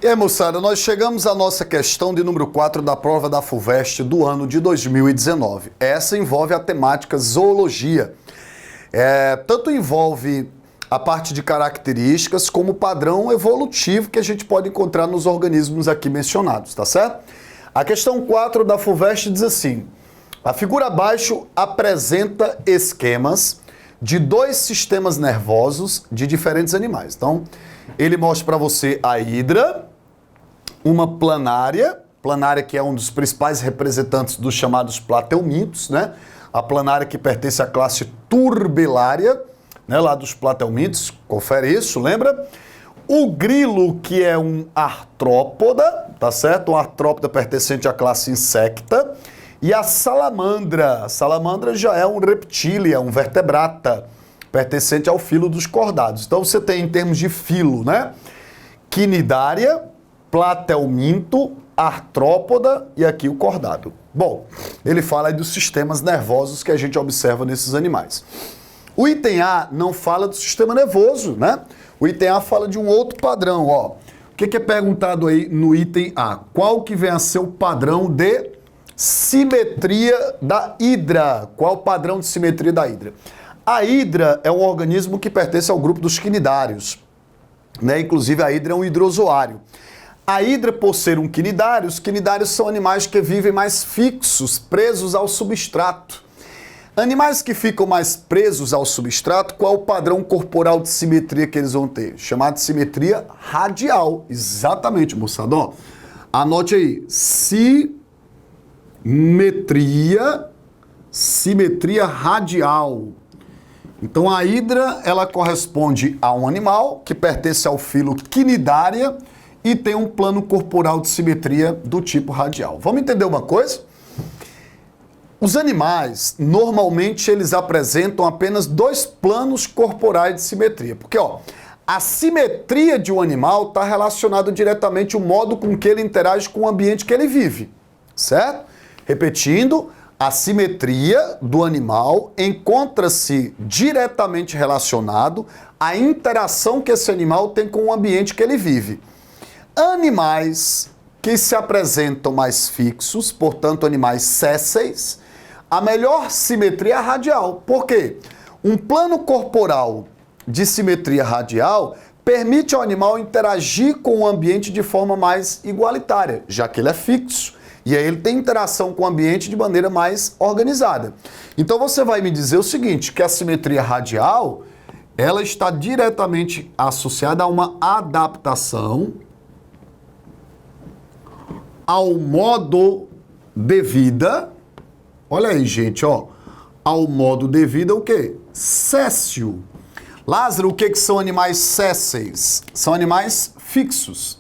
E aí, moçada, nós chegamos à nossa questão de número 4 da prova da FUVEST do ano de 2019. Essa envolve a temática zoologia. Tanto envolve a parte de características como o padrão evolutivo que a gente pode encontrar nos organismos aqui mencionados, tá certo? A questão 4 da FUVEST diz assim: a figura abaixo apresenta esquemas de dois sistemas nervosos de diferentes animais. Então, ele mostra para você a hidra, uma planária que é um dos principais representantes dos chamados plateumintos, né? A planária que pertence à classe turbelária, né? Lá dos plateumintos, confere isso, lembra? O grilo, que é um artrópoda, tá certo? Um artrópoda pertencente à classe insecta. E a salamandra. A salamandra já é um reptília, um vertebrata, pertencente ao filo dos cordados. Então você tem em termos de filo, né? Quinidária, plateuminto, artrópoda e aqui o cordado. Bom, ele fala aí dos sistemas nervosos que a gente observa nesses animais. O item A não fala do sistema nervoso, né? O item A fala de um outro padrão, ó. O que é perguntado aí no item A? Qual que vem a ser o padrão de simetria da hidra? Qual o padrão de simetria da hidra? A hidra é um organismo que pertence ao grupo dos quinidários, né? Inclusive a hidra é um hidrozoário. A hidra, por ser um quinidário, os quinidários são animais que vivem mais fixos, presos ao substrato. Animais que ficam mais presos ao substrato, qual é o padrão corporal de simetria que eles vão ter? Chamado de simetria radial. Exatamente, moçada. Ó, anote aí. Simetria radial. Então a hidra, ela corresponde a um animal que pertence ao filo quinidária e tem um plano corporal de simetria do tipo radial. Vamos entender uma coisa? Os animais, normalmente, eles apresentam apenas dois planos corporais de simetria. Porque, ó, a simetria de um animal está relacionada diretamente ao modo com que ele interage com o ambiente que ele vive, certo? Repetindo, a simetria do animal encontra-se diretamente relacionado à interação que esse animal tem com o ambiente que ele vive. Animais que se apresentam mais fixos, portanto, animais sésseis, a melhor simetria é radial. Por quê? Um plano corporal de simetria radial permite ao animal interagir com o ambiente de forma mais igualitária, já que ele é fixo. E aí ele tem interação com o ambiente de maneira mais organizada. Então você vai me dizer o seguinte, que a simetria radial, ela está diretamente associada a uma adaptação ao modo de vida. Olha aí, gente, ó. Ao modo de vida, o quê? Sésseo. Lázaro, o que são animais sésseis? São animais fixos.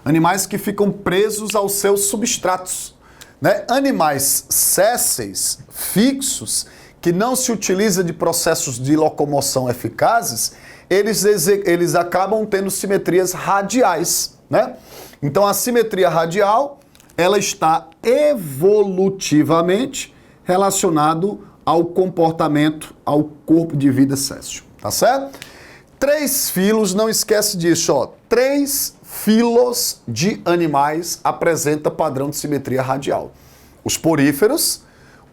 Animais que ficam presos aos seus substratos, né? Animais sésseis, fixos, que não se utiliza de processos de locomoção eficazes, eles acabam tendo simetrias radiais, né? Então a simetria radial, ela está evolutivamente relacionado ao comportamento, ao corpo de vida sésseo, tá certo? 3 filos, não esquece disso, ó. 3 filos de animais apresenta padrão de simetria radial. Os poríferos,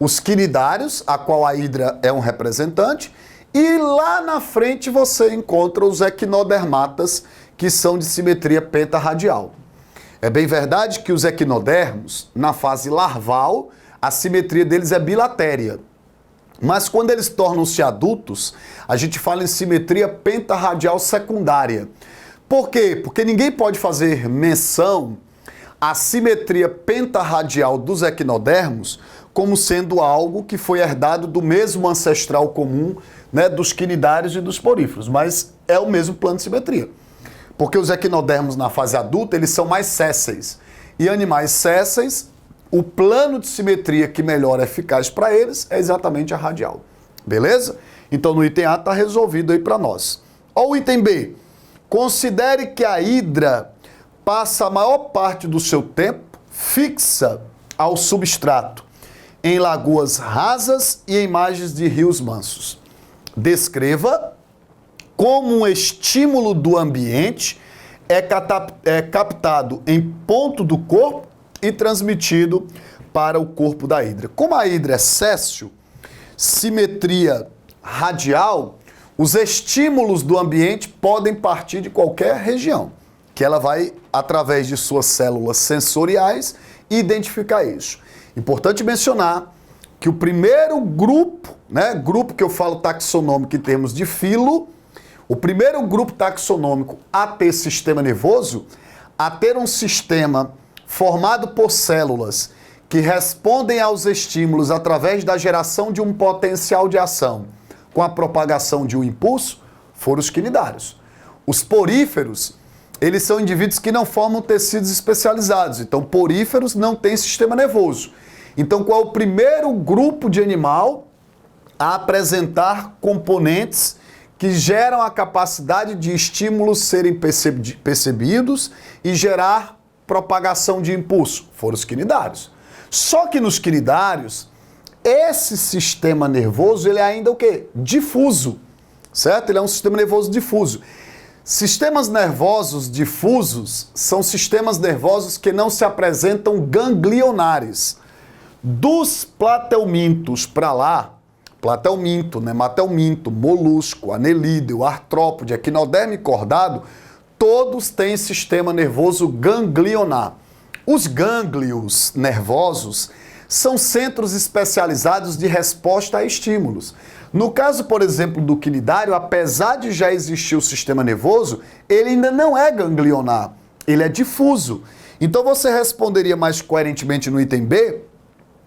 os quinidários, a qual a hidra é um representante, e lá na frente você encontra os equinodermatas, que são de simetria pentarradial. É bem verdade que os equinodermos, na fase larval, a simetria deles é bilatéria. Mas quando eles tornam-se adultos, a gente fala em simetria pentarradial secundária. Por quê? Porque ninguém pode fazer menção à simetria pentarradial dos equinodermos como sendo algo que foi herdado do mesmo ancestral comum, né, dos quinidários e dos poríferos, mas é o mesmo plano de simetria. Porque os equinodermos na fase adulta, eles são mais sésseis. E animais sésseis, o plano de simetria que melhor é eficaz para eles é exatamente a radial. Beleza? Então no item A está resolvido aí para nós. Ó o item B. Considere que a hidra passa a maior parte do seu tempo fixa ao substrato, em lagoas rasas e em margens de rios mansos. Descreva como um estímulo do ambiente é captado em ponto do corpo e transmitido para o corpo da hidra. Como a hidra é séssil, simetria radial, os estímulos do ambiente podem partir de qualquer região, que ela vai, através de suas células sensoriais, identificar isso. Importante mencionar que o primeiro grupo, grupo que eu falo taxonômico em termos de filo, o primeiro grupo taxonômico a ter sistema nervoso, a ter um sistema formado por células que respondem aos estímulos através da geração de um potencial de ação com a propagação de um impulso, foram os quinidários. Os poríferos, eles são indivíduos que não formam tecidos especializados, então poríferos não têm sistema nervoso. Então qual é o primeiro grupo de animal a apresentar componentes que geram a capacidade de estímulos serem percebidos e gerar propagação de impulso? Foram os quinidários. Só que nos quinidários, esse sistema nervoso, ele é ainda o quê? Difuso, certo? Ele é um sistema nervoso difuso. Sistemas nervosos difusos são sistemas nervosos que não se apresentam ganglionares. Dos platelmintos para lá, platelminto, nematelminto, molusco, anelídeo, artrópode, equinoderme cordado, todos têm sistema nervoso ganglionar. Os gânglios nervosos são centros especializados de resposta a estímulos. No caso, por exemplo, do quinidário, apesar de já existir o sistema nervoso, ele ainda não é ganglionar, ele é difuso. Então você responderia mais coerentemente no item B,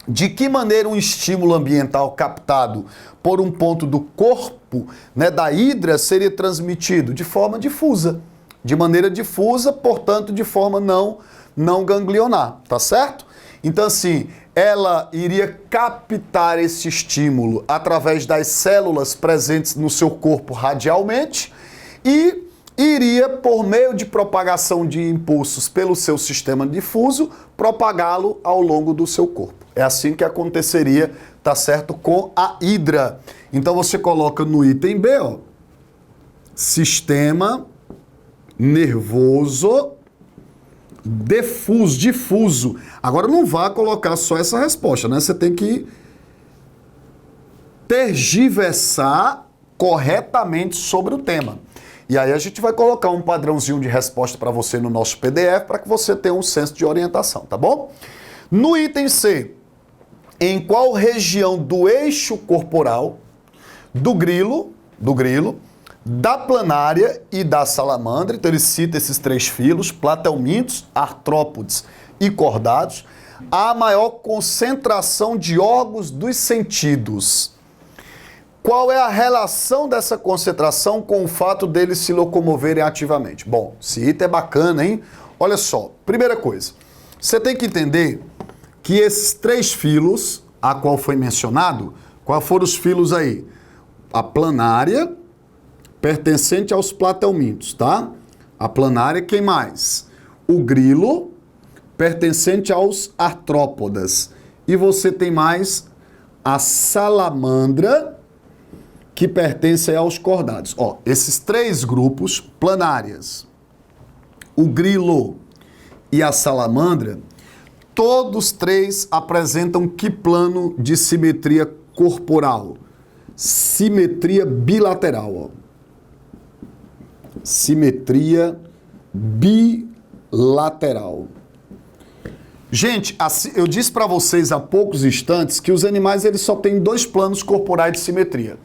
de que maneira um estímulo ambiental captado por um ponto do corpo, da hidra, seria transmitido? De forma difusa. De maneira difusa, portanto, de forma não ganglionar, tá certo? Então, assim, ela iria captar esse estímulo através das células presentes no seu corpo radialmente e iria, por meio de propagação de impulsos pelo seu sistema difuso, propagá-lo ao longo do seu corpo. É assim que aconteceria, tá certo, com a hidra. Então você coloca no item B, sistema nervoso difuso. Agora não vá colocar só essa resposta, Você tem que tergiversar corretamente sobre o tema. E aí a gente vai colocar um padrãozinho de resposta para você no nosso PDF para que você tenha um senso de orientação, tá bom? No item C, em qual região do eixo corporal do grilo, da planária e da salamandra, então ele cita esses três filos, platelmintos, artrópodes e cordados, há maior concentração de órgãos dos sentidos. Qual é a relação dessa concentração com o fato deles se locomoverem ativamente? Bom, esse item é bacana, hein? Olha só, primeira coisa, você tem que entender que esses três filos, a qual foi mencionado, quais foram os filos aí? A planária, pertencente aos platelmintos, tá? A planária, quem mais? O grilo, pertencente aos artrópodas. E você tem mais a salamandra, que pertence aos cordados. Esses três grupos, planárias, o grilo e a salamandra, todos três apresentam que plano de simetria corporal? Simetria bilateral, Simetria bilateral. Gente, eu disse para vocês há poucos instantes que os animais eles só têm dois planos corporais de simetria.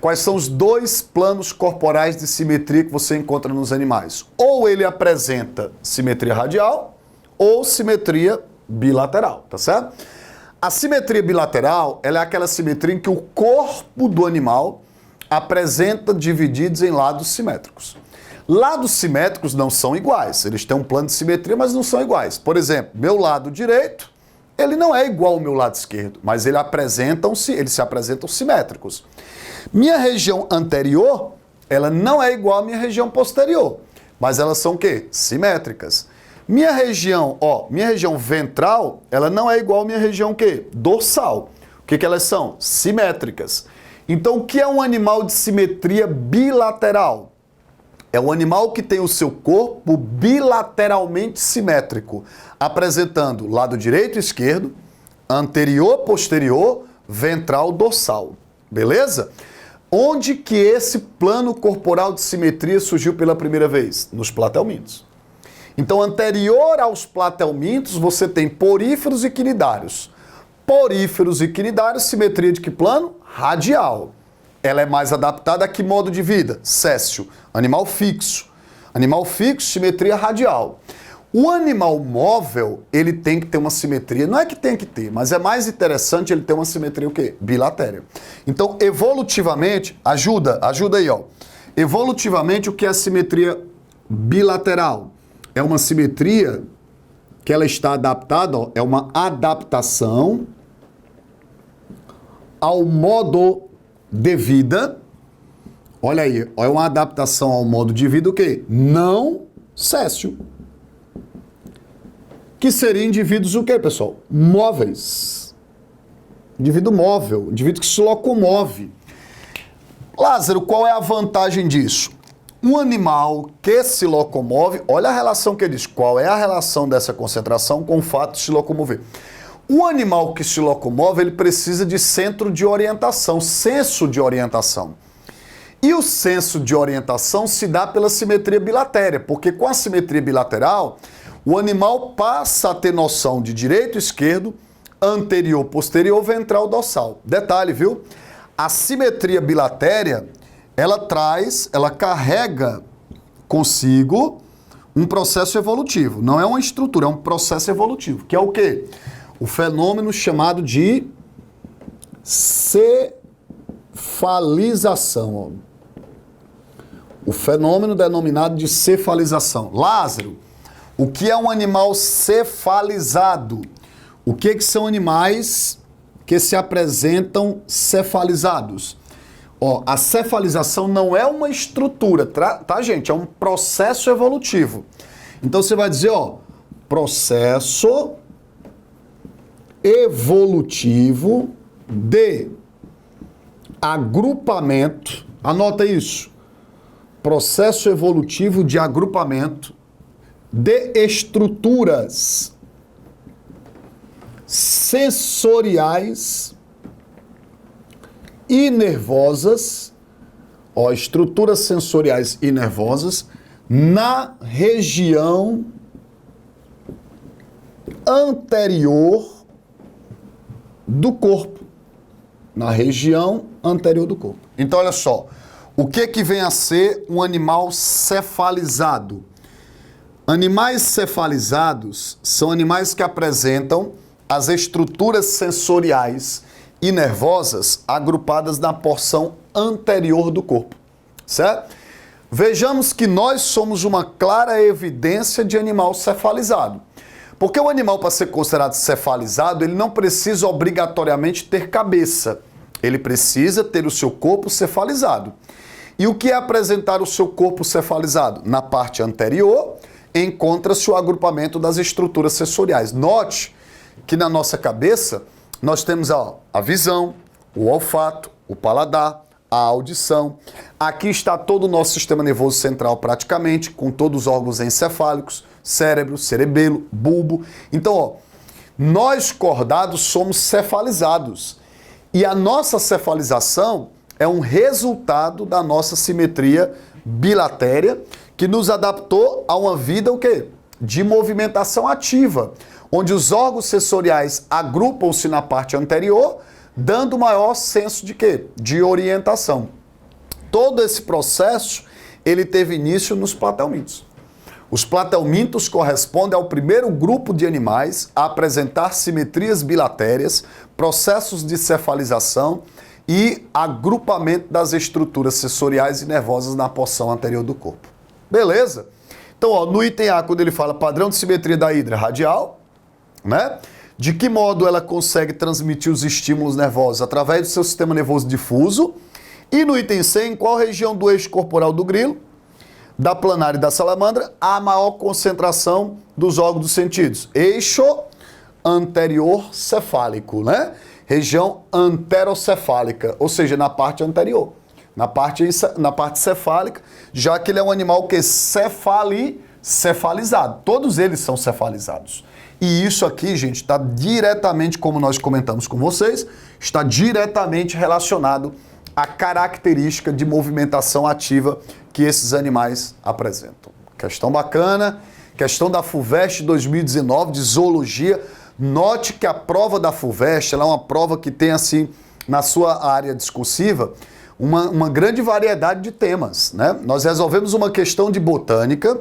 Quais são os dois planos corporais de simetria que você encontra nos animais? Ou ele apresenta simetria radial ou simetria bilateral, tá certo? A simetria bilateral, ela é aquela simetria em que o corpo do animal apresenta divididos em lados simétricos. Lados simétricos não são iguais, eles têm um plano de simetria, mas não são iguais. Por exemplo, meu lado direito, ele não é igual ao meu lado esquerdo, mas eles se apresentam simétricos. Minha região anterior, ela não é igual à minha região posterior, mas elas são o quê? Simétricas. Minha região ventral, ela não é igual à minha região o quê? Dorsal. O que elas são? Simétricas. Então, o que é um animal de simetria bilateral? É o animal que tem o seu corpo bilateralmente simétrico, apresentando lado direito e esquerdo, anterior, posterior, ventral, dorsal. Beleza? Onde que esse plano corporal de simetria surgiu pela primeira vez? Nos platelmintos. Então, anterior aos platelmintos, você tem poríferos e quinidários. Poríferos e quinidários, simetria de que plano? Radial. Ela é mais adaptada a que modo de vida? Séssil, animal fixo. Animal fixo, simetria radial. O animal móvel, ele tem que ter uma simetria, não é que tem que ter, mas é mais interessante ele ter uma simetria o quê? Bilatéria. Então, evolutivamente, ajuda aí, ó. Evolutivamente, o que é a simetria bilateral? É uma simetria que ela está adaptada, ó, é uma adaptação ao modo de vida. Olha aí, ó, é uma adaptação ao modo de vida o quê? Não séssil. Que seria indivíduos o quê, pessoal? Móveis. Indivíduo móvel, indivíduo que se locomove. Lázaro, qual é a vantagem disso? Um animal que se locomove, olha a relação que ele diz, qual é a relação dessa concentração com o fato de se locomover? O animal que se locomove, ele precisa de centro de orientação, senso de orientação. E o senso de orientação se dá pela simetria bilatéria, porque com a simetria bilateral, o animal passa a ter noção de direito e esquerdo, anterior, posterior, ventral, dorsal. Detalhe, viu? A simetria bilatéria, ela carrega consigo um processo evolutivo. Não é uma estrutura, é um processo evolutivo. Que é o quê? O fenômeno chamado de cefalização. Ó. O fenômeno denominado de cefalização. Lázaro, o que é um animal cefalizado? O que são animais que se apresentam cefalizados? Ó, a cefalização não é uma estrutura, tá, gente? É um processo evolutivo. Então você vai dizer, ó, processo evolutivo de agrupamento. Anota isso. Processo evolutivo de agrupamento de estruturas sensoriais e nervosas, ó, estruturas sensoriais e nervosas na região anterior do corpo. Na região anterior do corpo. Então, olha só, o que vem a ser um animal cefalizado? Animais cefalizados são animais que apresentam as estruturas sensoriais e nervosas agrupadas na porção anterior do corpo, certo? Vejamos que nós somos uma clara evidência de animal cefalizado. Porque o animal, para ser considerado cefalizado, ele não precisa obrigatoriamente ter cabeça. Ele precisa ter o seu corpo cefalizado. E o que é apresentar o seu corpo cefalizado? Na parte anterior, encontra-se o agrupamento das estruturas sensoriais. Note que na nossa cabeça nós temos a visão, o olfato, o paladar, a audição. Aqui está todo o nosso sistema nervoso central praticamente, com todos os órgãos encefálicos, cérebro, cerebelo, bulbo. Então, ó, nós cordados somos cefalizados. E a nossa cefalização é um resultado da nossa simetria bilatéria, que nos adaptou a uma vida o quê? De movimentação ativa, onde os órgãos sensoriais agrupam-se na parte anterior, dando maior senso de quê? De orientação. Todo esse processo, ele teve início nos platelmintos. Os platelmintos correspondem ao primeiro grupo de animais a apresentar simetrias bilatérias, processos de cefalização e agrupamento das estruturas sensoriais e nervosas na porção anterior do corpo. Beleza? Então, ó, no item A, quando ele fala padrão de simetria da hidra radial, né? De que modo ela consegue transmitir os estímulos nervosos? Através do seu sistema nervoso difuso. E no item C, em qual região do eixo corporal do grilo, da planária e da salamandra, há a maior concentração dos órgãos dos sentidos? Eixo anterior cefálico, né? Região anterocefálica, ou seja, na parte anterior. na parte cefálica, já que ele é um animal que é cefalizado. Todos eles são cefalizados. E isso aqui, gente, está diretamente, como nós comentamos com vocês, está diretamente relacionado à característica de movimentação ativa que esses animais apresentam. Questão bacana, questão da FUVEST 2019 de zoologia. Note que a prova da FUVEST ela é uma prova que tem, assim, na sua área discursiva, uma grande variedade de temas, né? Nós resolvemos uma questão de botânica,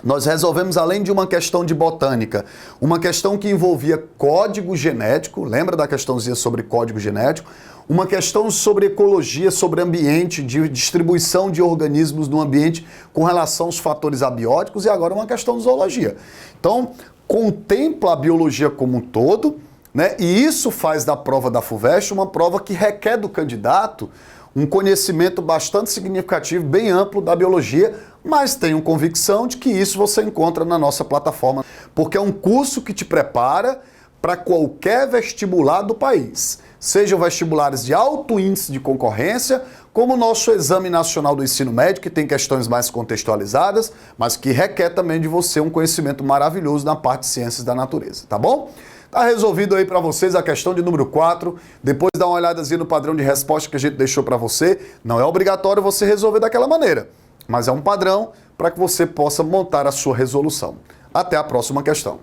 nós resolvemos, além de uma questão de botânica, uma questão que envolvia código genético, lembra da questãozinha sobre código genético? Uma questão sobre ecologia, sobre ambiente, de distribuição de organismos no ambiente com relação aos fatores abióticos e agora uma questão de zoologia. Então, contempla a biologia como um todo, né? E isso faz da prova da FUVEST uma prova que requer do candidato um conhecimento bastante significativo, bem amplo da biologia, mas tenho convicção de que isso você encontra na nossa plataforma, porque é um curso que te prepara para qualquer vestibular do país, sejam vestibulares de alto índice de concorrência, como o nosso Exame Nacional do Ensino Médio, que tem questões mais contextualizadas, mas que requer também de você um conhecimento maravilhoso na parte de ciências da natureza, tá bom? Tá resolvido aí para vocês a questão de número 4. Depois dá uma olhadazinha no padrão de resposta que a gente deixou para você. Não é obrigatório você resolver daquela maneira, mas é um padrão para que você possa montar a sua resolução. Até a próxima questão.